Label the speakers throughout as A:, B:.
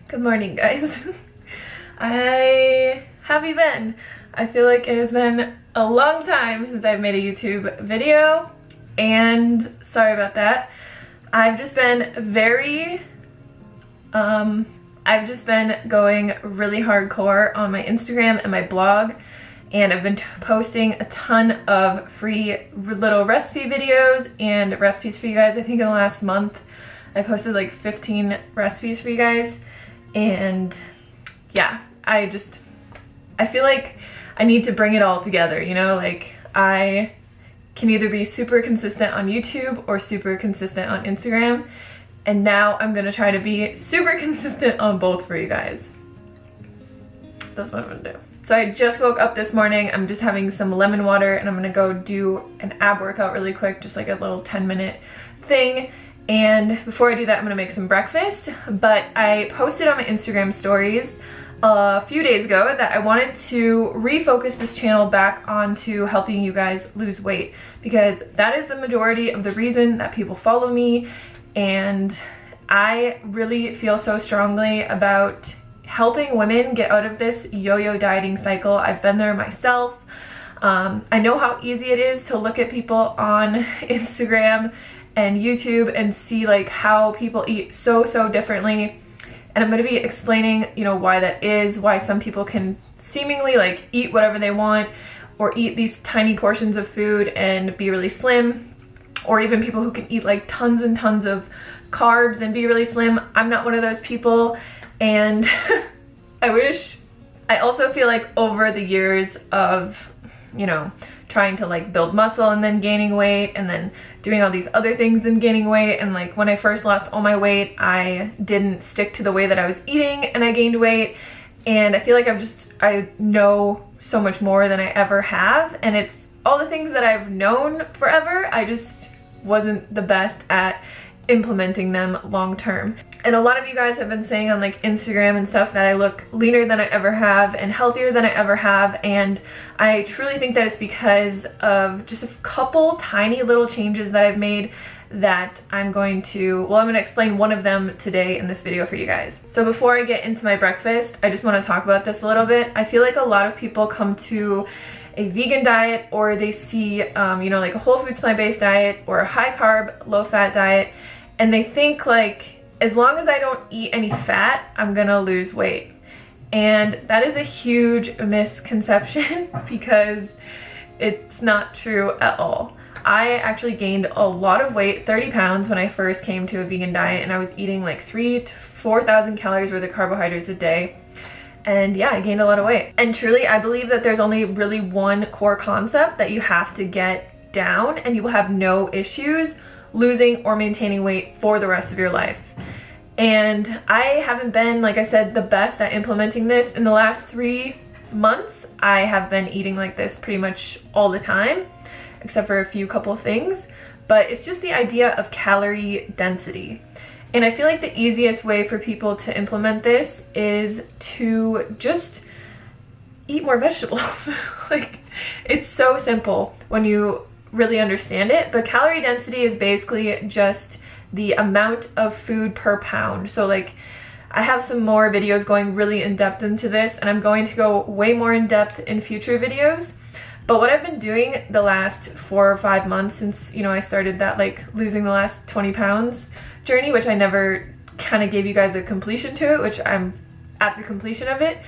A: Good morning, guys. How have you been? I feel like it has been a long time since I've made a YouTube video, and sorry about that. I've just been going really hardcore on my Instagram and my blog, and I've been posting a ton of free little recipe videos and recipes for you guys. I think in the last month I posted like 15 recipes for you guys. And yeah, I feel like I need to bring it all together, you know? Like, I can either be super consistent on YouTube or super consistent on Instagram, and now I'm gonna try to be super consistent on both for you guys. That's what I'm gonna do. So I just woke up this morning. I'm just having some lemon water, and I'm gonna go do an ab workout really quick, just like a little 10-minute thing. And before I do that, I'm gonna make some breakfast. But I posted on my Instagram stories a few days ago that I wanted to refocus this channel back onto helping you guys lose weight, because that is the majority of the reason that people follow me. And I really feel so strongly about helping women get out of this yo-yo dieting cycle. I've been there myself. I know how easy it is to look at people on Instagram and YouTube and see like how people eat so differently, and I'm going to be explaining, you know, why that is, why some people can seemingly like eat whatever they want or eat these tiny portions of food and be really slim, or even people who can eat like tons and tons of carbs and be really slim. I'm not one of those people, and I also feel like over the years of, you know, trying to like build muscle and then gaining weight and then doing all these other things and gaining weight, and like when I first lost all my weight, I didn't stick to the way that I was eating and I gained weight. And I feel like I know so much more than I ever have, and it's all the things that I've known forever, I just wasn't the best at implementing them long term. And a lot of you guys have been saying on like Instagram and stuff that I look leaner than I ever have and healthier than I ever have, and I truly think that it's because of just a couple tiny little changes that I've made that I'm going to explain one of them today in this video for you guys. So before I get into my breakfast, I just want to talk about this a little bit. I feel like a lot of people come to a vegan diet, or they see you know, like a whole foods plant-based diet or a high carb low fat diet, and they think like, as long as I don't eat any fat, I'm gonna lose weight. And that is a huge misconception because it's not true at all. I actually gained a lot of weight, 30 pounds, when I first came to a vegan diet, and I was eating like 3,000 to 4,000 calories worth of carbohydrates a day. And yeah, I gained a lot of weight. And truly, I believe that there's only really one core concept that you have to get down, and you will have no issues losing or maintaining weight for the rest of your life. And I haven't been, like I said, the best at implementing this. In the last 3 months, I have been eating like this pretty much all the time, except for a few couple things. But it's just the idea of calorie density. And I feel like the easiest way for people to implement this is to just eat more vegetables. Like, it's so simple when you really understand it, but calorie density is basically just the amount of food per pound. So like, I have some more videos going really in depth into this, and I'm going to go way more in depth in future videos. But what I've been doing the last 4 or 5 months since, you know, I started that like losing the last 20 pounds journey, which I never kind of gave you guys a completion to it, which I'm at the completion of it.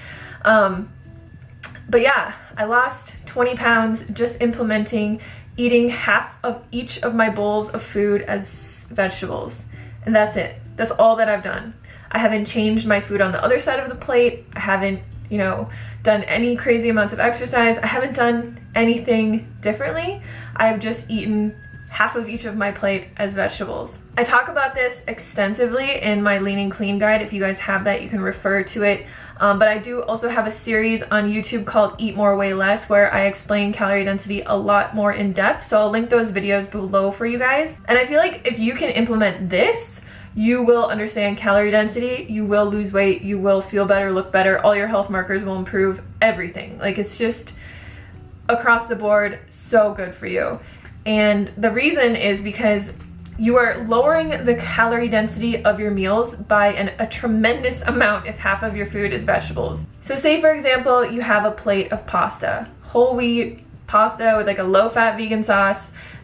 A: But yeah, I lost 20 pounds just implementing eating half of each of my bowls of food as vegetables. And that's it. That's all that I've done. I haven't changed my food on the other side of the plate. I haven't, you know, done any crazy amounts of exercise. I haven't done anything differently. I've just eaten half of each of my plate as vegetables. I talk about this extensively in my Lean and Clean guide. If you guys have that, you can refer to it. But I do also have a series on YouTube called Eat More, Weigh Less, where I explain calorie density a lot more in depth. So I'll link those videos below for you guys. And I feel like if you can implement this, you will understand calorie density, you will lose weight, you will feel better, look better, all your health markers will improve, everything. Like, it's just across the board so good for you. And the reason is because you are lowering the calorie density of your meals by a tremendous amount if half of your food is vegetables. So say for example, you have a plate of pasta, whole wheat pasta with like a low-fat vegan sauce,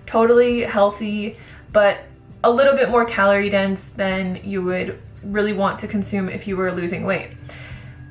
A: totally healthy, but a little bit more calorie dense than you would really want to consume if you were losing weight.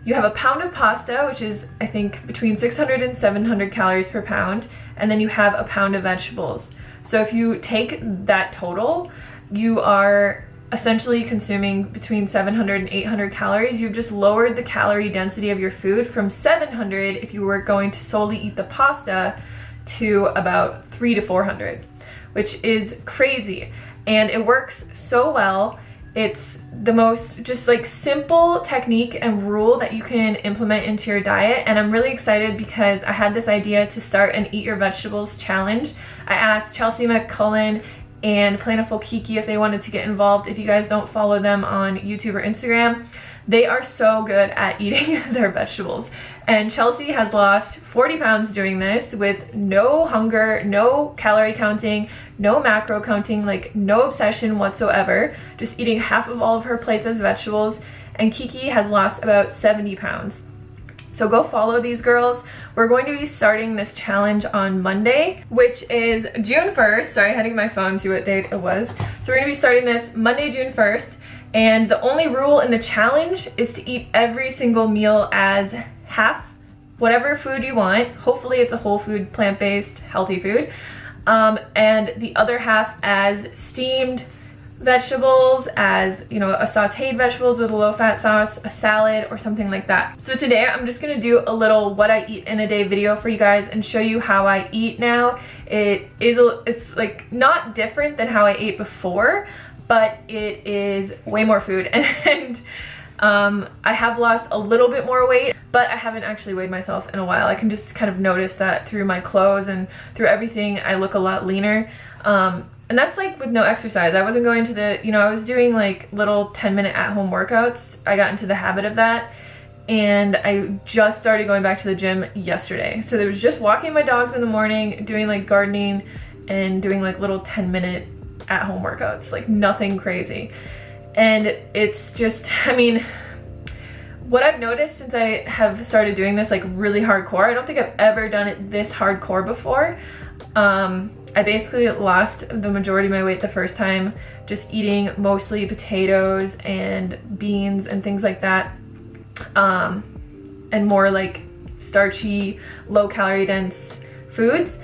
A: You have a pound of pasta, which is I think between 600 and 700 calories per pound, and then you have a pound of vegetables. So if you take that total, you are essentially consuming between 700 and 800 calories. You've just lowered the calorie density of your food from 700 if you were going to solely eat the pasta to about 300 to 400, which is crazy. And it works so well. It's the most just like simple technique and rule that you can implement into your diet. And I'm really excited because I had this idea to start an Eat Your Vegetables challenge. I asked Chelsea McCullen and Planiful Kiki if they wanted to get involved. If you guys don't follow them on YouTube or Instagram, they are so good at eating their vegetables. And Chelsea has lost 40 pounds doing this with no hunger, no calorie counting, no macro counting, like no obsession whatsoever, just eating half of all of her plates as vegetables. And Kiki has lost about 70 pounds. So go follow these girls. We're going to be starting this challenge on Monday, which is June 1st. Sorry, I had to get my phone to see what date it was. So we're gonna be starting this Monday, June 1st. And the only rule in the challenge is to eat every single meal as half whatever food you want. Hopefully it's a whole food, plant-based, healthy food. And the other half as steamed vegetables, as, you know, a sauteed vegetables with a low-fat sauce, a salad, or something like that. So today I'm just gonna do a little what I eat in a day video for you guys and show you how I eat now. It's like not different than how I ate before, but it is way more food. And I have lost a little bit more weight, but I haven't actually weighed myself in a while. I can just kind of notice that through my clothes and through everything, I look a lot leaner. And that's like with no exercise. I wasn't going to the, you know, I was doing like little 10-minute at-home workouts. I got into the habit of that. And I just started going back to the gym yesterday. So there was just walking my dogs in the morning, doing like gardening and doing like little 10-minute at-home workouts, like nothing crazy. And it's just, I mean, what I've noticed since I have started doing this like really hardcore, I don't think I've ever done it this hardcore before. I basically lost the majority of my weight the first time just eating mostly potatoes and beans and things like that, and more like starchy, low calorie dense foods.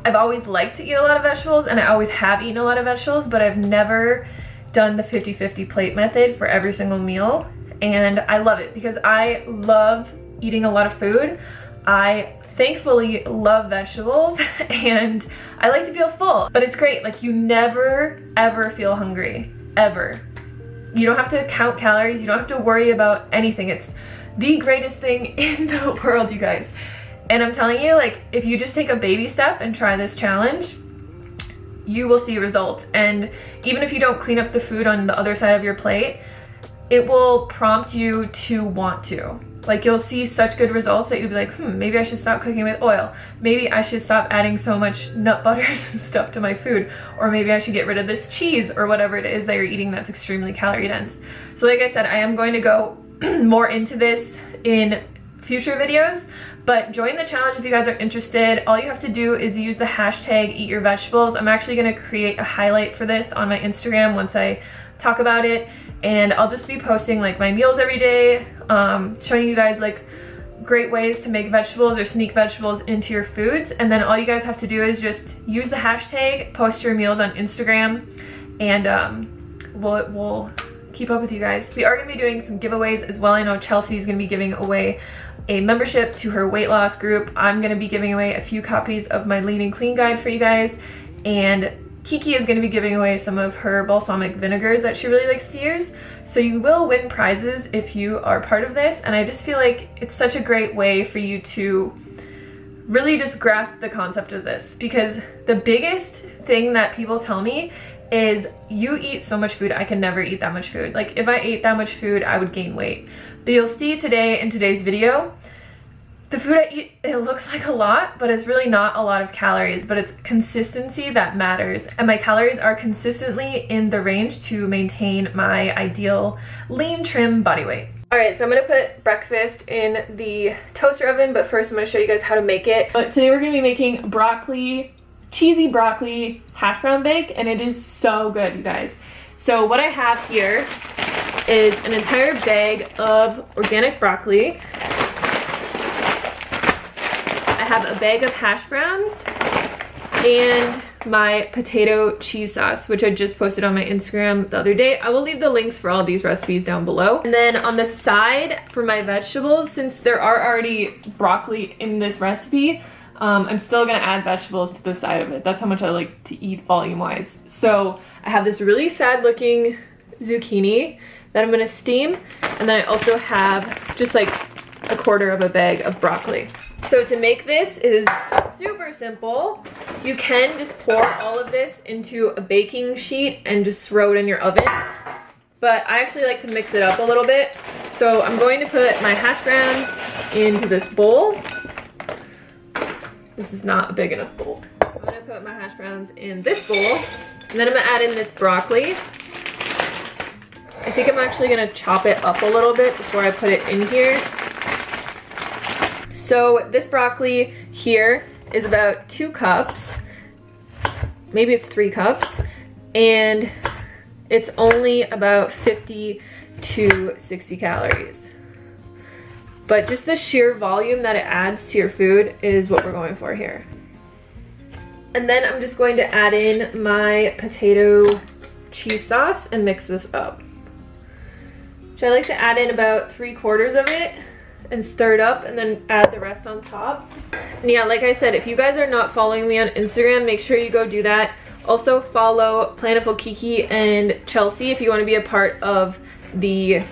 A: I've always liked to eat a lot of vegetables, and I always have eaten a lot of vegetables, but I've never done the 50-50 plate method for every single meal. And I love it because I love eating a lot of food. I thankfully love vegetables and I like to feel full, but it's great. Like, you never ever feel hungry, ever. You don't have to count calories. You don't have to worry about anything. It's the greatest thing in the world, you guys. And I'm telling you, like, if you just take a baby step and try this challenge, you will see results. And even if you don't clean up the food on the other side of your plate, it will prompt you to want to. Like, you'll see such good results that you'll be like, maybe I should stop cooking with oil. Maybe I should stop adding so much nut butters and stuff to my food. Or maybe I should get rid of this cheese or whatever it is that you're eating that's extremely calorie dense. So like I said, I am going to go more into this in future videos, but join the challenge if you guys are interested. All you have to do is use the hashtag #EatYourVegetables. I'm actually gonna create a highlight for this on my Instagram once I talk about it. And I'll just be posting like my meals every day, showing you guys like great ways to make vegetables or sneak vegetables into your foods. And then all you guys have to do is just use the hashtag, post your meals on Instagram, and we'll keep up with you guys. We are gonna be doing some giveaways as well. I know Chelsea's gonna be giving away a membership to her weight loss group. I'm gonna be giving away a few copies of my Lean and Clean guide for you guys. and Kiki is going to be giving away some of her balsamic vinegars that she really likes to use. So you will win prizes if you are part of this, and I just feel like it's such a great way for you to really just grasp the concept of this, because the biggest thing that people tell me is, you eat so much food, I can never eat that much food. Like, if I ate that much food, I would gain weight. But you'll see today in today's video, the food I eat, it looks like a lot, but it's really not a lot of calories, but it's consistency that matters. And my calories are consistently in the range to maintain my ideal lean, trim body weight. All right, so I'm gonna put breakfast in the toaster oven, but first I'm gonna show you guys how to make it. But today we're gonna be making cheesy broccoli hash brown bake, and it is so good, you guys. So what I have here is an entire bag of organic broccoli. I have a bag of hash browns and my potato cheese sauce, which I just posted on my Instagram the other day. I will leave the links for all these recipes down below. And then on the side for my vegetables, since there are already broccoli in this recipe, I'm still gonna add vegetables to the side of it. That's how much I like to eat volume-wise. So I have this really sad looking zucchini that I'm gonna steam. And then I also have just like a quarter of a bag of broccoli. So to make this is super simple. You can just pour all of this into a baking sheet and just throw it in your oven. But I actually like to mix it up a little bit. So I'm going to put my hash browns into this bowl. This is not a big enough bowl. I'm gonna put my hash browns in this bowl, and then I'm gonna add in this broccoli. I think I'm actually gonna chop it up a little bit before I put it in here. So this broccoli here is about 2 cups, maybe it's 3 cups, and it's only about 50 to 60 calories. But just the sheer volume that it adds to your food is what we're going for here. And then I'm just going to add in my potato cheese sauce and mix this up. So I like to add in about 3/4 of it and stir it up and then add the rest on top. And yeah, like I said, if you guys are not following me on Instagram, make sure you go do that. Also follow Plentiful Kiki and Chelsea if you want to be a part of the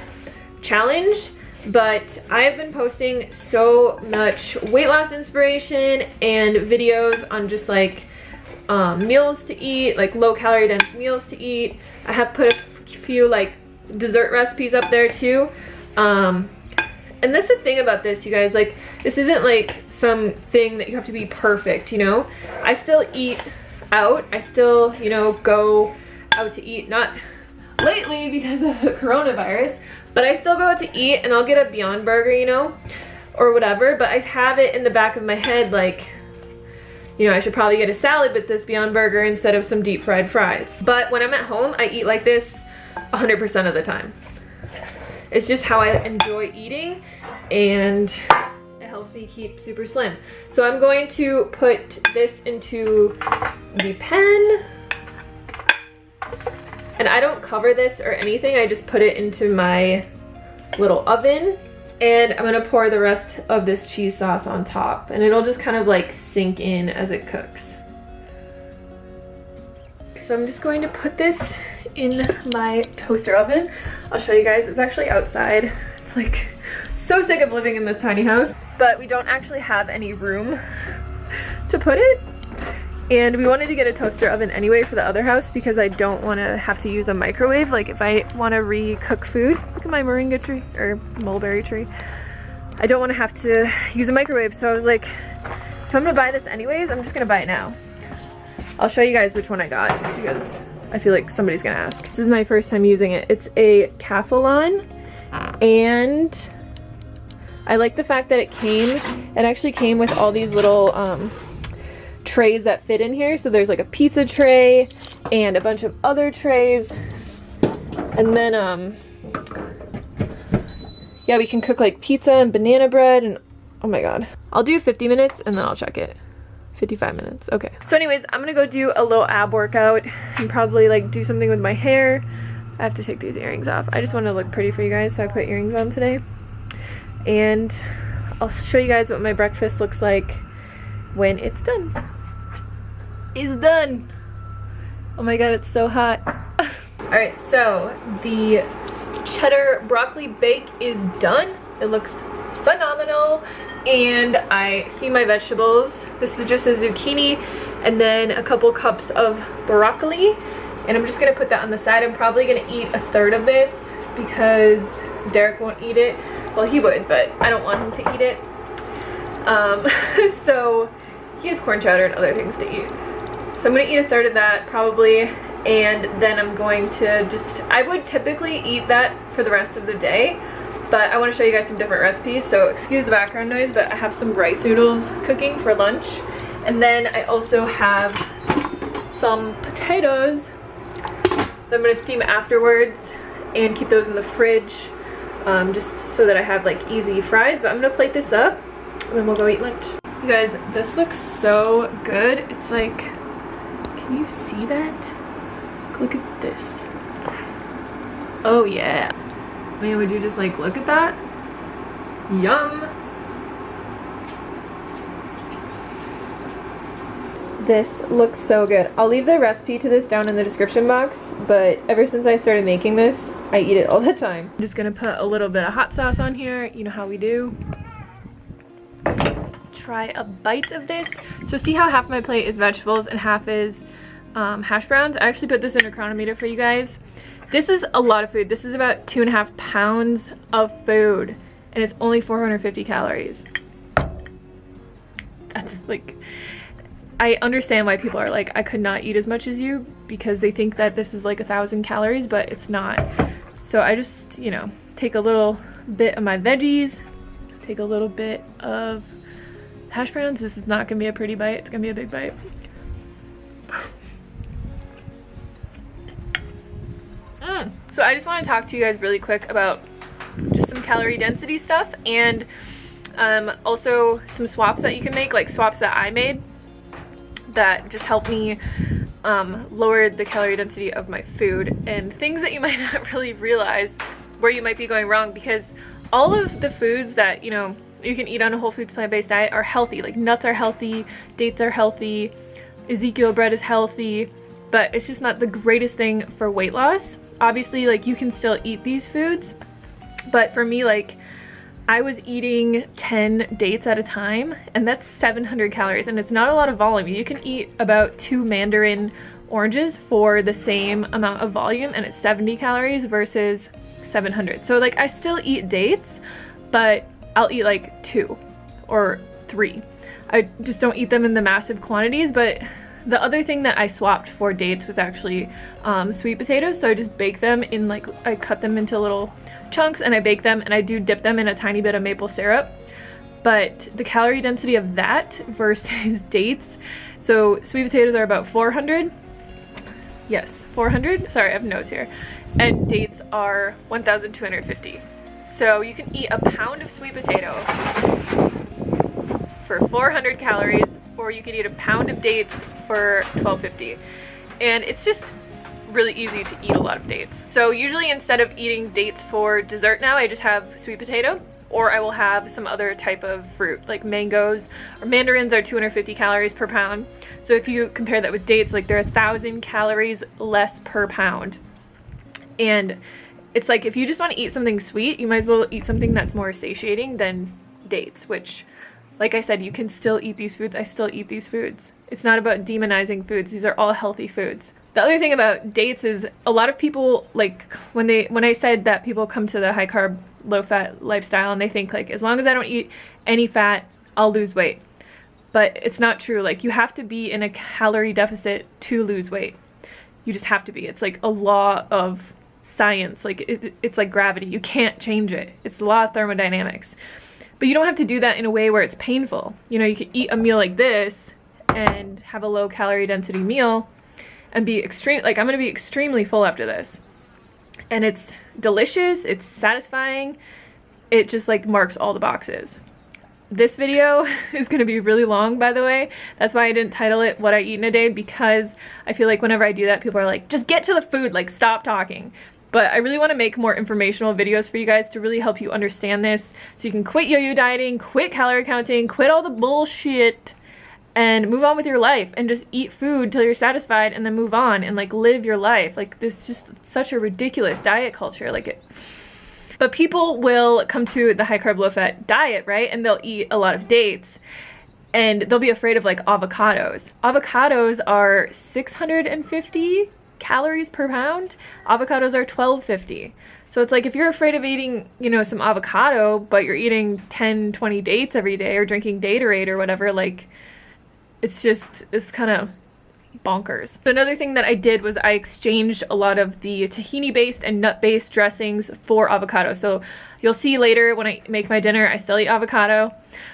A: challenge. But I have been posting so much weight loss inspiration and videos on just like meals to eat, like low calorie dense meals to eat. I have put a few like dessert recipes up there too. And that's the thing about this, you guys, like this isn't like something that you have to be perfect, you know? I still eat out. I still, you know, go out to eat, not lately because of the coronavirus, but I still go out to eat and I'll get a Beyond Burger, you know, or whatever, but I have it in the back of my head like, you know, I should probably get a salad with this Beyond Burger instead of some deep fried fries. But when I'm at home, I eat like this 100% of the time. It's just how I enjoy eating, and it helps me keep super slim. So I'm going to put this into the pan. And I don't cover this or anything, I just put it into my little oven. And I'm gonna pour the rest of this cheese sauce on top, and it'll just kind of like sink in as it cooks. So I'm just going to put this in my toaster oven. I'll show you guys, it's actually outside. It's like so sick of living in this tiny house, but we don't actually have any room to put it. And we wanted to get a toaster oven anyway for the other house because I don't want to have to use a microwave. Like if I want to re-cook food, look at my moringa tree or mulberry tree. I don't want to have to use a microwave. So I was like, if I'm gonna buy this anyways, I'm just gonna buy it now. I'll show you guys which one I got just because I feel like somebody's gonna ask. This is my first time using it. It's a Calphalon, and I like the fact that it actually came with all these little trays that fit in here. So there's like a pizza tray and a bunch of other trays, and then yeah, we can cook like pizza and banana bread, and oh my god. I'll do 50 minutes and then I'll check it. 55 minutes, okay. So anyways, I'm gonna go do a little ab workout and probably like do something with my hair. I have to take these earrings off. I just want to look pretty for you guys, so I put earrings on today. And I'll show you guys what my breakfast looks like when it's done. It's done. Oh my god, it's so hot. Alright, so the cheddar broccoli bake is done. It looks phenomenal. And I steam my vegetables. This is just a zucchini and then a couple cups of broccoli. And I'm just gonna put that on the side. I'm probably gonna eat a third of this because Derek won't eat it. Well, he would, but I don't want him to eat it. So he has corn chowder and other things to eat. So I'm gonna eat a third of that probably, and then I'm going to just, I would typically eat that for the rest of the day, but I want to show you guys some different recipes, so excuse the background noise, but I have some rice noodles cooking for lunch. And then I also have some potatoes that I'm gonna steam afterwards and keep those in the fridge, just so that I have like easy fries. But I'm gonna plate this up and then we'll go eat lunch. You guys, this looks so good. It's like, can you see that? Look at this. Oh yeah. Man, would you just like look at that? Yum. This looks so good. I'll leave the recipe to this down in the description box, but ever since I started making this, I eat it all the time. I'm just gonna put a little bit of hot sauce on here. You know how we do. Try a bite of this. So see how half my plate is vegetables and half is hash browns? I actually put this in a Cronometer for you guys. This is a lot of food. This is about 2.5 pounds of food, and it's only 450 calories. That's like, I understand why people are like, I could not eat as much as you, because they think that this is like 1,000 calories, but it's not. So I just, you know, take a little bit of my veggies, take a little bit of hash browns. This is not gonna be a pretty bite, it's gonna be a big bite. So I just want to talk to you guys really quick about just some calorie density stuff, and also some swaps that you can make, like swaps that I made that just help me lower the calorie density of my food, and things that you might not really realize where you might be going wrong, because all of the foods that, you know, you can eat on a whole foods plant-based diet are healthy. Like nuts are healthy, dates are healthy, Ezekiel bread is healthy, but it's just not the greatest thing for weight loss. Obviously, like, you can still eat these foods, but for me, like, I was eating 10 dates at a time, and that's 700 calories, and it's not a lot of volume. You can eat about 2 mandarin oranges for the same amount of volume, and it's 70 calories versus 700. So like, I still eat dates, but I'll eat like 2 or 3. I just don't eat them in the massive quantities. But the other thing that I swapped for dates was actually sweet potatoes. So I just bake them in, like, I cut them into little chunks and I bake them, and I do dip them in a tiny bit of maple syrup. But the calorie density of that versus dates, so sweet potatoes are about 400. Yes, 400. Sorry, I have notes here. And dates are 1,250. So you can eat a pound of sweet potato for 400 calories, or you could eat a pound of dates for 1,250. And it's just really easy to eat a lot of dates. So usually, instead of eating dates for dessert now, I just have sweet potato, or I will have some other type of fruit, like mangoes or mandarins are 250 calories per pound. So if you compare that with dates, like, they're 1,000 calories less per pound. And it's like, if you just want to eat something sweet, you might as well eat something that's more satiating than dates, which, like I said, you can still eat these foods. I still eat these foods. It's not about demonizing foods. These are all healthy foods. The other thing about dates is a lot of people, like, when I said that people come to the high carb, low fat lifestyle and they think, like, as long as I don't eat any fat, I'll lose weight. But it's not true. Like, you have to be in a calorie deficit to lose weight. You just have to be. It's like a law of science. Like, it's like gravity. You can't change it. It's the law of thermodynamics. But you don't have to do that in a way where it's painful. You know, you can eat a meal like this and have a low calorie density meal and be extreme. Like, I'm gonna be extremely full after this, and it's delicious, it's satisfying, it just, like, marks all the boxes. This video is gonna be really long, by the way. That's why I didn't title it What I Eat in a Day, because I feel like whenever I do that, people are like, just get to the food, like, stop talking. But I really want to make more informational videos for you guys to really help you understand this, so you can quit yo-yo dieting, quit calorie counting, quit all the bullshit, and move on with your life and just eat food till you're satisfied and then move on and like live your life. Like, this is just such a ridiculous diet culture. Like, it. But people will come to the high carb, low fat diet, right? And they'll eat a lot of dates and they'll be afraid of like avocados. Avocados are 650 calories per pound. Avocados are 1250. So it's like, if you're afraid of eating, you know, some avocado, but you're eating 10, 20 dates every day or drinking Gatorade or whatever, like, it's kind of bonkers. Another thing that I did was I exchanged a lot of the tahini-based and nut-based dressings for avocado. So you'll see later when I make my dinner, I still eat avocado.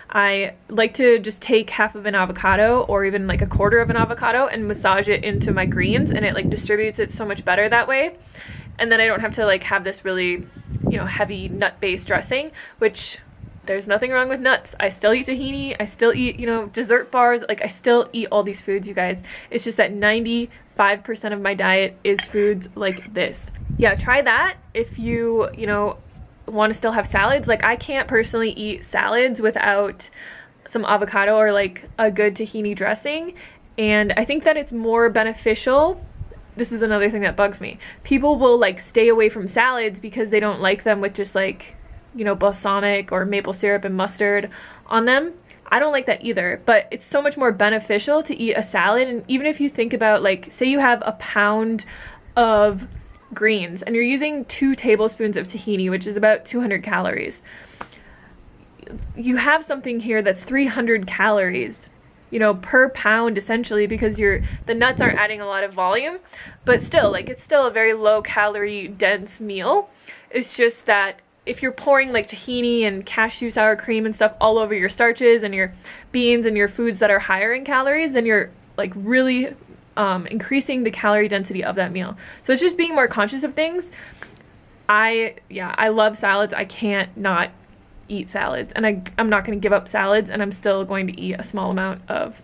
A: I like to just take half of an avocado or even like a quarter of an avocado and massage it into my greens, and it like distributes it so much better that way. And then I don't have to like have this really, you know, heavy nut-based dressing, which there's nothing wrong with nuts. I still eat tahini. I still eat, you know, dessert bars. Like, I still eat all these foods, you guys. It's just that 95% of my diet is foods like this. Yeah, try that if you know, want to still have salads. Like, I can't personally eat salads without some avocado or like a good tahini dressing. And I think that it's more beneficial. This is another thing that bugs me. People will like stay away from salads because they don't like them with just like, you know, balsamic or maple syrup and mustard on them. I don't like that either, but it's so much more beneficial to eat a salad. And even if you think about, like, say you have a pound of greens and you're using 2 tablespoons of tahini, which is about 200 calories. You have something here that's 300 calories, you know, per pound essentially, because the nuts aren't adding a lot of volume, but still, like, it's still a very low calorie dense meal. It's just that if you're pouring like tahini and cashew sour cream and stuff all over your starches and your beans and your foods that are higher in calories, then you're like really increasing the calorie density of that meal. So it's just being more conscious of things. I love salads. I can't not eat salads, and I'm not going to give up salads, and I'm still going to eat a small amount of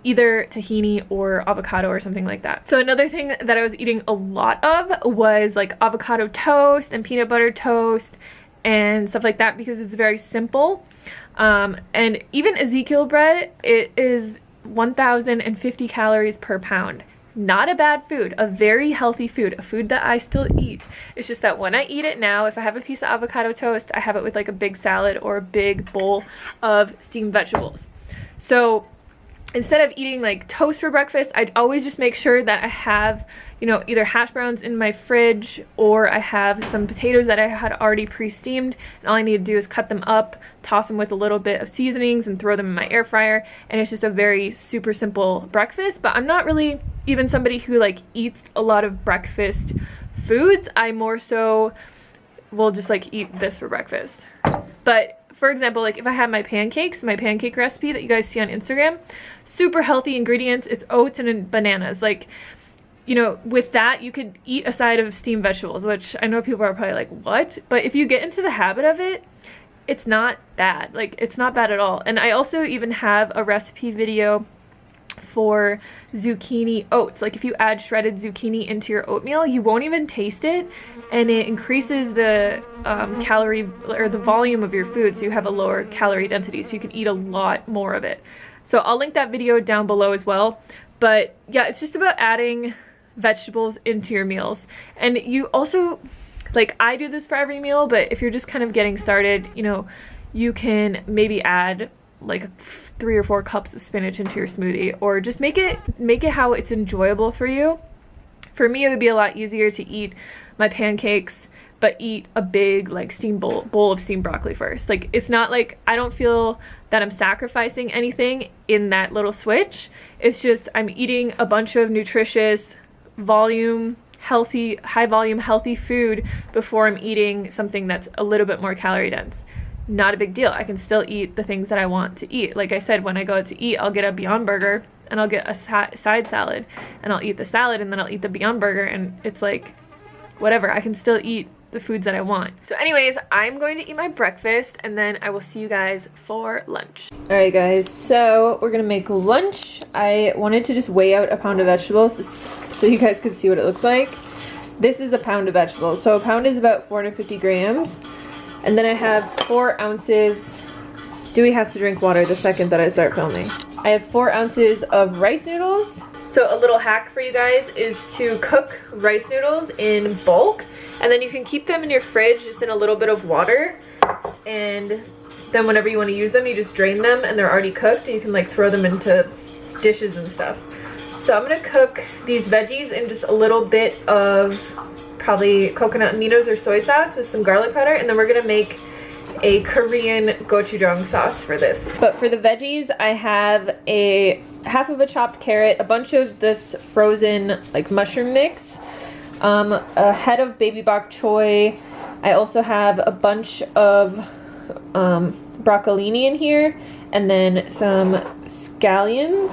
A: either tahini or avocado or something like that. So another thing that I was eating a lot of was like avocado toast and peanut butter toast and stuff like that, because it's very simple. And even Ezekiel bread, it is 1,050 calories per pound. Not a bad food, a very healthy food, a food that I still eat. It's just that when I eat it now, if I have a piece of avocado toast, I have it with like a big salad or a big bowl of steamed vegetables. So instead of eating like toast for breakfast, I'd always just make sure that I have, you know, either hash browns in my fridge, or I have some potatoes that I had already pre-steamed, and all I need to do is cut them up, toss them with a little bit of seasonings, and throw them in my air fryer. And it's just a very super simple breakfast. But I'm not really even somebody who like eats a lot of breakfast foods. I more so will just like eat this for breakfast. But for example, like if I have my pancake recipe that you guys see on Instagram, super healthy ingredients. It's oats and bananas. Like, you know, with that, you could eat a side of steamed vegetables, which I know people are probably like, what? But if you get into the habit of it, it's not bad. Like, it's not bad at all. And I also even have a recipe video for zucchini oats. Like, if you add shredded zucchini into your oatmeal, you won't even taste it, and it increases the calorie or the volume of your food, so you have a lower calorie density, so you can eat a lot more of it. So I'll link that video down below as well. But yeah, it's just about adding vegetables into your meals. And you also, like, I do this for every meal, but if you're just kind of getting started, you know, you can maybe add like 3 or 4 cups of spinach into your smoothie, or just make it how it's enjoyable for you. For me, it would be a lot easier to eat my pancakes but eat a big like steamed bowl of steamed broccoli first. Like, it's not like, I don't feel that I'm sacrificing anything in that little switch. It's just I'm eating a bunch of nutritious, high volume healthy food before I'm eating something that's a little bit more calorie dense. Not a big deal. I can still eat the things that I want to eat. Like I said, when I go out to eat, I'll get a Beyond Burger and I'll get a side salad, and I'll eat the salad and then I'll eat the Beyond Burger, and it's like, whatever, I can still eat the foods that I want. So anyways, I'm going to eat my breakfast, and then I will see you guys for lunch. Alright guys, so we're gonna make lunch. I wanted to just weigh out a pound of vegetables so you guys could see what it looks like. This is a pound of vegetables. So a pound is about 450 grams. And then I have 4 ounces. Dewey has to drink water the second that I start filming. I have 4 ounces of rice noodles. So a little hack for you guys is to cook rice noodles in bulk, and then you can keep them in your fridge just in a little bit of water, and then whenever you want to use them, you just drain them and they're already cooked, and you can like throw them into dishes and stuff. So I'm gonna cook these veggies in just a little bit of probably coconut aminos or soy sauce with some garlic powder, and then we're gonna make a Korean gochujang sauce for this. But for the veggies, I have a half of a chopped carrot, a bunch of this frozen like mushroom mix, a head of baby bok choy. I also have a bunch of broccolini in here, and then some scallions,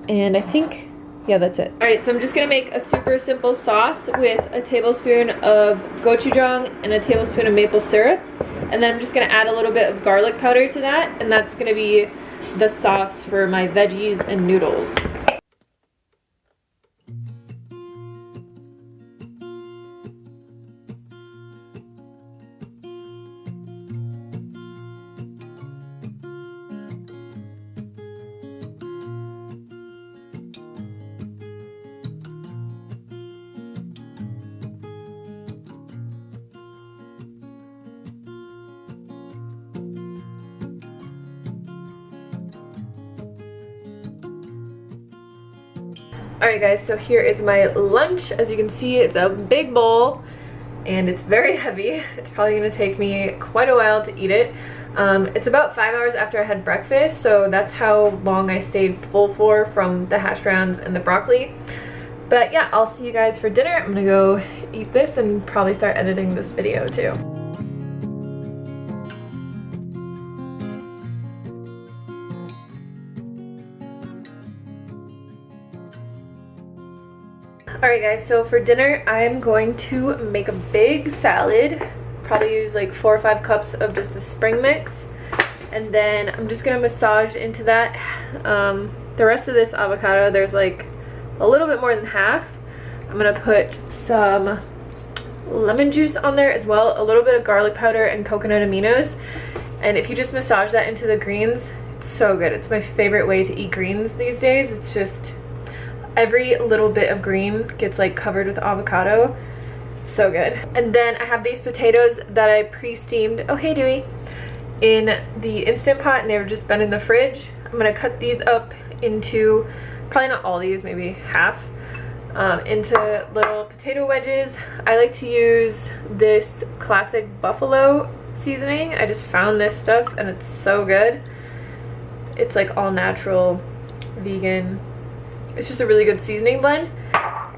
A: and I think, yeah, that's it. All right, so I'm just gonna make a super simple sauce with a tablespoon of gochujang and a tablespoon of maple syrup, and then I'm just gonna add a little bit of garlic powder to that, and that's gonna be the sauce for my veggies and noodles. Alright guys, so here is my lunch. As you can see, it's a big bowl and it's very heavy. It's probably going to take me quite a while to eat it. It's about 5 hours after I had breakfast, so that's how long I stayed full for from the hash browns and the broccoli. But yeah, I'll see you guys for dinner. I'm gonna go eat this and probably start editing this video too. Alright guys, so for dinner I'm going to make a big salad. Probably use like 4 or 5 cups of just a spring mix. And then I'm just gonna massage into that the rest of this avocado. There's like a little bit more than half. I'm gonna put some lemon juice on there as well, a little bit of garlic powder and coconut aminos. And if you just massage that into the greens, it's so good. It's my favorite way to eat greens these days. It's just every little bit of green gets like covered with avocado. So good. And then I have these potatoes that I pre-steamed, oh hey Dewey, in the Instant Pot, and they've just been in the fridge. I'm gonna cut these up into, probably not all these, maybe half, into little potato wedges. I like to use this classic buffalo seasoning. I just found this stuff and it's so good. It's like all natural, vegan. It's just a really good seasoning blend,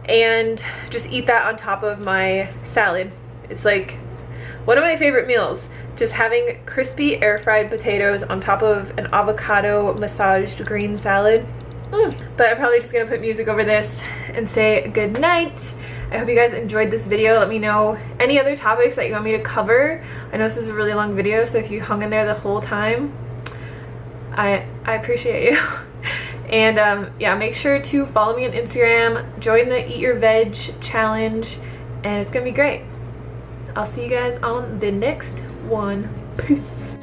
A: and just eat that on top of my salad. It's like one of my favorite meals, just having crispy air fried potatoes on top of an avocado massaged green salad. But I'm probably just gonna put music over this and say good night. I hope you guys enjoyed this video. Let me know any other topics that you want me to cover. I know this is a really long video, so if you hung in there the whole time, I appreciate you. And yeah, make sure to follow me on Instagram, join the Eat Your Veg challenge, and it's gonna be great. I'll see you guys on the next one. Peace.